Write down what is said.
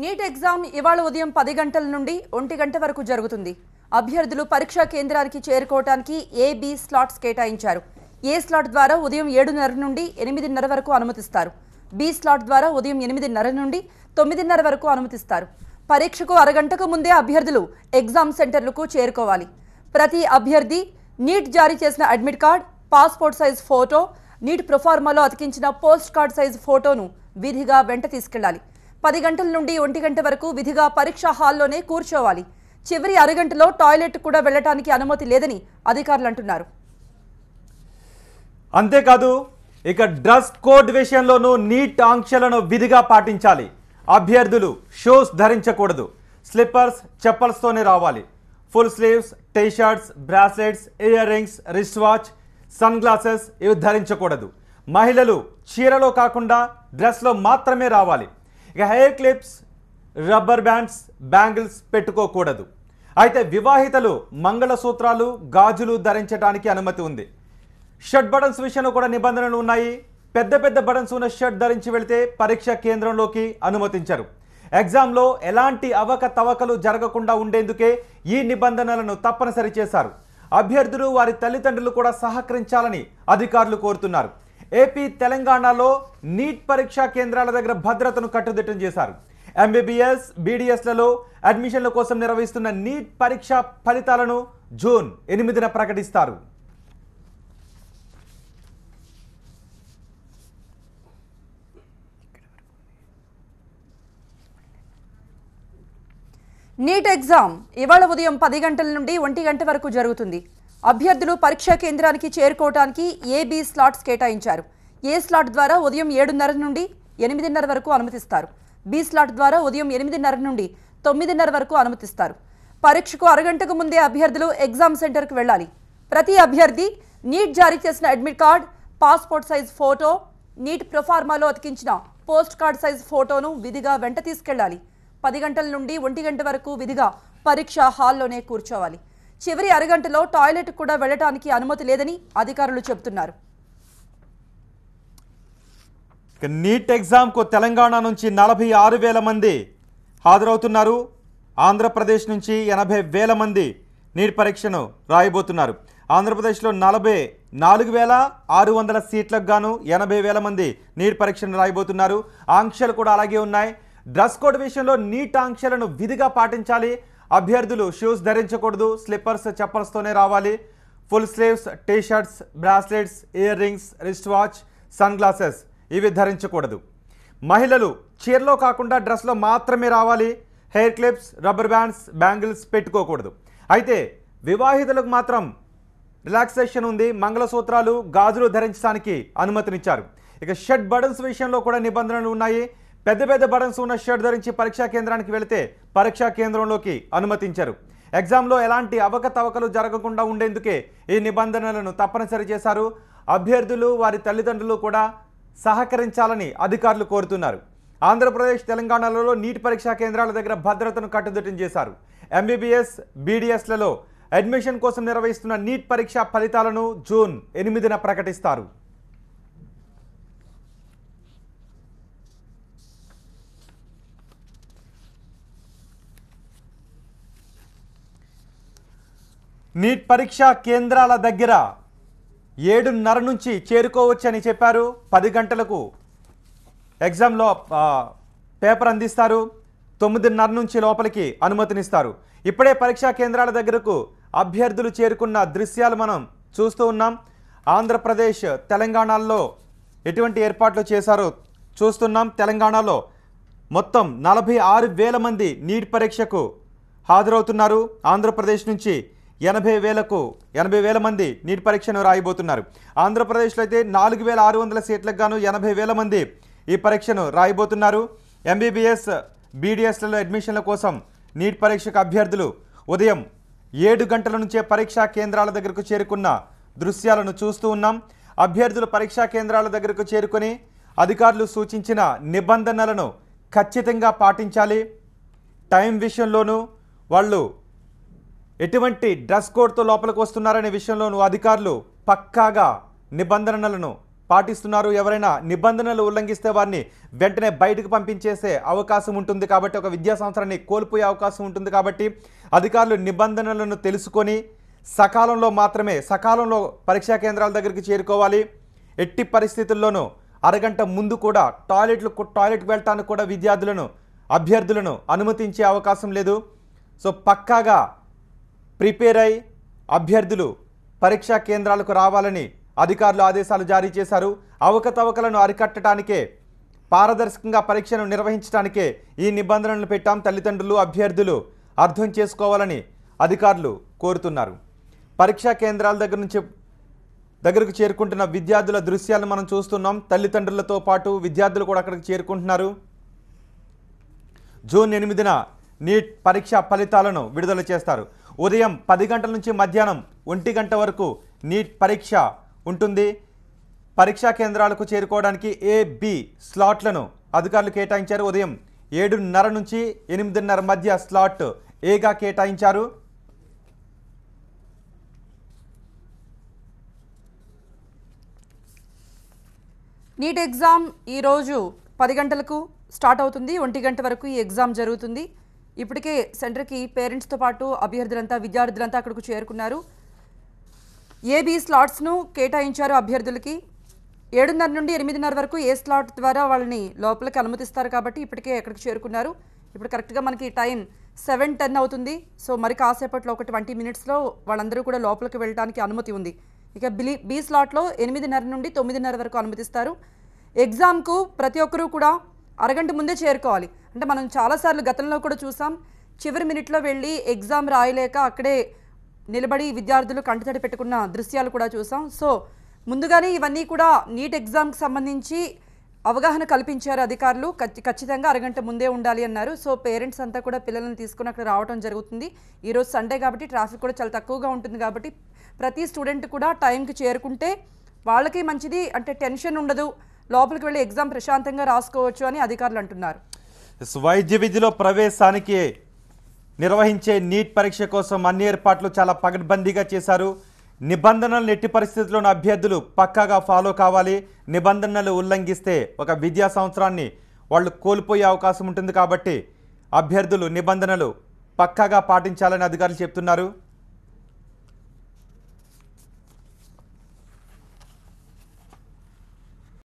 NEET exam ఇవాళ ఉదయం 10 గంటల నుండి 1 గంట వరకు జరుగుతుంది. అభ్యర్థులు పరీక్షా కేంద్రానికి చేరుకోవడానికి ఏ-బి స్లాట్స్ కేటాయించారు. ఏ స్లాట్ ద్వారా ఉదయం 7:30 నుండి 8:30 వరకు అనుమతిస్తారు. బి స్లాట్ ద్వారా ఉదయం 8:30 నుండి 9:30 వరకు అనుమతిస్తారు. పరీక్షకు అరగంటకు ముందే అభ్యర్థులు ఎగ్జామ్ సెంటర్లకు చేరుకోవాలి. ప్రతి అభ్యర్థి నీట్ జారీ చేసిన admit card, passport size photo, NEET ప్రొఫార్మాలో అతికించిన పోస్ట్ కార్డ్ సైజ్ ఫోటోను విధిగా వెంట తీసుకెళ్లాలి. 10 గంటల నుండి 1 గంట వరకు విధిగా పరీక్షా హాల్లోనే కూర్చోవాలి. చివరి అరగంటలో టాయిలెట్ కూడా వెళ్లడానికి అనుమతి లేదని అధికారులు అంటున్నారు. అంతేకాదు ఇక డ్రెస్ కోడ్ విషయంలోనూ నీట్ ఆంక్షలను విధిగా పాటించాలి. అభ్యర్థులు షూస్ ధరించకూడదు. స్లిప్పర్స్, చెప్పల్స్తోనే రావాలి. Full sleeves, T shirts, bracelets, earrings, wrist watch, sunglasses ఇవి ధరించకూడదు. మహిళలు చీరలో కాకుండా డ్రెస్లో మాత్రమే రావాలి. ఇక hair clips, rubber bands, bangles పెట్టుకోకూడదు. అయితే వివాహితలు మంగళసూత్రాలు, గాజులు ధరించడానికి అనుమతి ఉంది. షర్ట్ బటన్స్ విషయంలో కూడా నిబంధనలు ఉన్నాయి. పెద్ద పెద్ద బటన్స్ ఉన్న షర్ట్ ధరించి వెళితే పరీక్షా కేంద్రంలోకి అనుమతించరు. ఎగ్జామ్లో ఎలాంటి అవకతవకలు జరగకుండా ఉండేందుకే ఈ నిబంధనలను తప్పనిసరి చేశారు. అభ్యర్థులు వారి తల్లిదండ్రులు కూడా సహకరించాలని అధికారులు కోరుతున్నారు. ఏపీ, తెలంగాణలో నీట్ పరీక్షా కేంద్రాల దగ్గర భద్రతను కట్టుదిట్టం చేశారు. ఎంబీబీఎస్, బీడీఎస్లలో అడ్మిషన్ల కోసం నిర్వహిస్తున్న నీట్ పరీక్ష ఫలితాలను జూన్ 8న ప్రకటిస్తారు. నీట్ ఎగ్జామ్ ఇవాళ ఉదయం 10 గంటల నుండి 1 గంట వరకు జరుగుతుంది. అభ్యర్థులు పరీక్షా కేంద్రానికి చేరుకోవడానికి ఏ-బి స్లాట్స్ కేటాయించారు. ఏ స్లాట్ ద్వారా ఉదయం 7:30 నుండి 8:30 వరకు అనుమతిస్తారు. బి స్లాట్ ద్వారా ఉదయం 8:30 నుండి 9:30 వరకు అనుమతిస్తారు. పరీక్షకు అరగంటకు ముందే అభ్యర్థులు ఎగ్జామ్ సెంటర్కు వెళ్లాలి. ప్రతి అభ్యర్థి నీట్ జారీ చేసిన admit card, passport size photo, NEET ప్రొఫార్మాలో అతికించిన పోస్ట్ కార్డ్ సైజ్ ఫోటోను విధిగా వెంట తీసుకెళ్లాలి. 10 గంటల నుండి 1 గంట వరకు విధిగా పరీక్షా హాల్లోనే కూర్చోవాలి. చివరి అరగంటలో టాయిలెట్ కూడా వెళ్లడానికి అనుమతి లేదని అధికారులు చెబుతున్నారు. నీట్ ఎగ్జామ్కు తెలంగాణ నుంచి 46,000 మంది హాజరవుతున్నారు. ఆంధ్రప్రదేశ్ నుంచి 80,000 మంది నీట్ పరీక్షను రాయబోతున్నారు. ఆంధ్రప్రదేశ్లో 44,600 సీట్లకు గాను 80,000 మంది నీట్ పరీక్షను రాయబోతున్నారు. ఆంక్షలు కూడా అలాగే ఉన్నాయి. డ్రెస్ కోడ్ విషయంలో నీట్ ఆంక్షలను విధిగా పాటించాలి. అభ్యర్థులు షూస్ ధరించకూడదు. స్లిప్పర్స్, చెప్పల్స్తోనే రావాలి. Full sleeves, T shirts, bracelets, earrings, wrist watch, sunglasses ఇవి ధరించకూడదు. మహిళలు చీరలో కాకుండా డ్రెస్లో మాత్రమే రావాలి. Hair clips, rubber bands, bangles పెట్టుకోకూడదు. అయితే వివాహితులకు మాత్రం రిలాక్సేషన్ ఉంది. మంగళసూత్రాలు, గాజులు ధరించడానికి అనుమతినిచ్చారు. ఇక షర్ట్ బటన్స్ విషయంలో కూడా నిబంధనలు ఉన్నాయి. పెద్ద పెద్ద బటన్స్ ఉన్న షర్ట్ ధరించి పరీక్షా కేంద్రానికి వెళితే పరీక్షా కేంద్రంలోకి అనుమతించరు. ఎగ్జామ్లో ఎలాంటి అవకతవకలు జరగకుండా ఉండేందుకే ఈ నిబంధనలను తప్పనిసరి చేశారు. అభ్యర్థులు వారి తల్లిదండ్రులు కూడా సహకరించాలని అధికారులు కోరుతున్నారు. ఆంధ్రప్రదేశ్, తెలంగాణలలో నీట్ పరీక్షా కేంద్రాల దగ్గర భద్రతను కట్టుదిట్టం చేశారు. ఎంబీబీఎస్, బీడీఎస్లలో అడ్మిషన్ కోసం నిర్వహిస్తున్న నీట్ పరీక్ష ఫలితాలను జూన్ 8న ప్రకటిస్తారు. నీట్ పరీక్షా కేంద్రాల దగ్గర 7:30 నుంచి చేరుకోవచ్చని చెప్పారు. 10 గంటలకు ఎగ్జామ్లో పేపర్ అందిస్తారు. 9:30 నుంచి లోపలికి అనుమతినిస్తారు. ఇప్పుడే పరీక్షా కేంద్రాల దగ్గరకు అభ్యర్థులు చేరుకున్న దృశ్యాలు మనం చూస్తూ ఉన్నాం. ఆంధ్రప్రదేశ్, తెలంగాణలో ఎటువంటి ఏర్పాట్లు చేశారో చూస్తున్నాం. తెలంగాణలో మొత్తం 46,000 మంది నీట్ పరీక్షకు హాజరవుతున్నారు. ఆంధ్రప్రదేశ్ నుంచి 80,000 మంది నీట్ పరీక్షను రాయబోతున్నారు. ఆంధ్రప్రదేశ్లో అయితే 4,600 సీట్లకు గాను 80,000 మంది ఈ పరీక్షను రాయబోతున్నారు. ఎంబీబీఎస్, బీడీఎస్లలో అడ్మిషన్ల కోసం నీట్ పరీక్షకు అభ్యర్థులు ఉదయం 7 గంటల నుంచే పరీక్షా కేంద్రాల దగ్గరకు చేరుకున్న దృశ్యాలను చూస్తూ ఉన్నాం. అభ్యర్థులు పరీక్షా కేంద్రాల దగ్గరకు చేరుకొని అధికారులు సూచించిన నిబంధనలను ఖచ్చితంగా పాటించాలి. టైం విషయంలోనూ వాళ్ళు ఎటువంటి డ్రెస్ కోడ్తో లోపలికి వస్తున్నారనే విషయంలోనూ అధికారులు పక్కాగా నిబంధనలను పాటిస్తున్నారు. ఎవరైనా నిబంధనలు ఉల్లంఘిస్తే వారిని వెంటనే బయటకు పంపించేసే అవకాశం ఉంటుంది. కాబట్టి ఒక విద్యా సంవత్సరాన్ని కోల్పోయే అవకాశం ఉంటుంది. కాబట్టి అధికారులు నిబంధనలను తెలుసుకొని సకాలంలో పరీక్షా కేంద్రాల దగ్గరికి చేరుకోవాలి. ఎట్టి పరిస్థితుల్లోనూ అరగంట ముందు కూడా టాయిలెట్కి వెళ్ళటానికి కూడా అభ్యర్థులను అనుమతించే అవకాశం లేదు. సో పక్కాగా ప్రిపేర్ అయి అభ్యర్థులు పరీక్షా కేంద్రాలకు రావాలని అధికారులు ఆదేశాలు జారీ చేశారు. అవకతవకలను అరికట్టడానికే, పారదర్శకంగా పరీక్షను నిర్వహించడానికే ఈ నిబంధనలను పెట్టాం. తల్లిదండ్రులు, అభ్యర్థులు అర్థం చేసుకోవాలని అధికారులు కోరుతున్నారు. పరీక్షా కేంద్రాల దగ్గరకు చేరుకుంటున్న విద్యార్థుల దృశ్యాలను మనం చూస్తున్నాం. తల్లిదండ్రులతో పాటు విద్యార్థులు కూడా అక్కడికి చేరుకుంటున్నారు. జూన్ 8న నీట్ పరీక్ష ఫలితాలను విడుదల చేస్తారు. ఉదయం 10 గంటల నుంచి మధ్యాహ్నం 1 గంట వరకు నీట్ పరీక్ష ఉంటుంది. పరీక్షా కేంద్రాలకు చేరుకోవడానికి A-B స్లాట్లను అధికారులు కేటాయించారు. ఉదయం 7:30 నుంచి 8:30 మధ్య స్లాట్ ఏగా కేటాయించారు. నీట్ ఎగ్జామ్ ఈరోజు 10 గంటలకు స్టార్ట్ అవుతుంది. 1 గంట వరకు ఈ ఎగ్జామ్ జరుగుతుంది. ఇప్పటికే సెంటర్కి పేరెంట్స్తో పాటు విద్యార్థులంతా అక్కడికి చేరుకున్నారు. A-B స్లాట్స్ను కేటాయించారు అభ్యర్థులకి. 7:30 నుండి 8:30 వరకు ఏ స్లాట్ ద్వారా వాళ్ళని లోపలికి అనుమతిస్తారు. కాబట్టి ఇప్పటికే అక్కడికి చేరుకున్నారు. ఇప్పుడు కరెక్ట్గా మనకి టైం 7:10 అవుతుంది. సో మరి కాసేపట్లో ఒక 20 మినిట్స్లో వాళ్ళందరూ కూడా లోపలికి వెళ్ళడానికి అనుమతి ఉంది. ఇక B స్లాట్లో 8:30 నుండి 9:30 వరకు అనుమతిస్తారు. ఎగ్జామ్కు ప్రతి ఒక్కరూ కూడా అరగంట ముందే చేరుకోవాలి. అంటే మనం చాలాసార్లు గతంలో కూడా చూసాం, చివరి మినిట్లో వెళ్ళి ఎగ్జామ్ రాయలేక అక్కడే నిలబడి విద్యార్థులు కంటతడి పెట్టుకున్న దృశ్యాలు కూడా చూసాం. సో ముందుగానే ఇవన్నీ కూడా నీట్ ఎగ్జామ్కి సంబంధించి అవగాహన కల్పించారు అధికారులు. ఖచ్చితంగా అరగంట ముందే ఉండాలి అన్నారు. సో పేరెంట్స్ అంతా కూడా పిల్లలను తీసుకుని అక్కడ రావడం జరుగుతుంది. ఈరోజు సండే కాబట్టి ట్రాఫిక్ కూడా చాలా తక్కువగా ఉంటుంది. కాబట్టి ప్రతి స్టూడెంట్ కూడా టైంకి చేరుకుంటే వాళ్ళకి మంచిది. అంటే టెన్షన్ ఉండదు, లోపలికి వెళ్ళి ఎగ్జామ్ ప్రశాంతంగా రాసుకోవచ్చు అని అధికారులు అంటున్నారు. వైద్య విధిలో ప్రవేశానికి నిర్వహించే నీట్ పరీక్ష కోసం అన్ని ఏర్పాట్లు చాలా పకడ్బందీగా చేశారు. నిబంధనలను ఎట్టి పరిస్థితుల్లోనూ అభ్యర్థులు పక్కాగా ఫాలో కావాలి. నిబంధనలు ఉల్లంఘిస్తే ఒక విద్యా సంవత్సరాన్ని వాళ్ళు కోల్పోయే అవకాశం ఉంటుంది. కాబట్టి అభ్యర్థులు నిబంధనలు పక్కాగా పాటించాలని అధికారులు చెప్తున్నారు.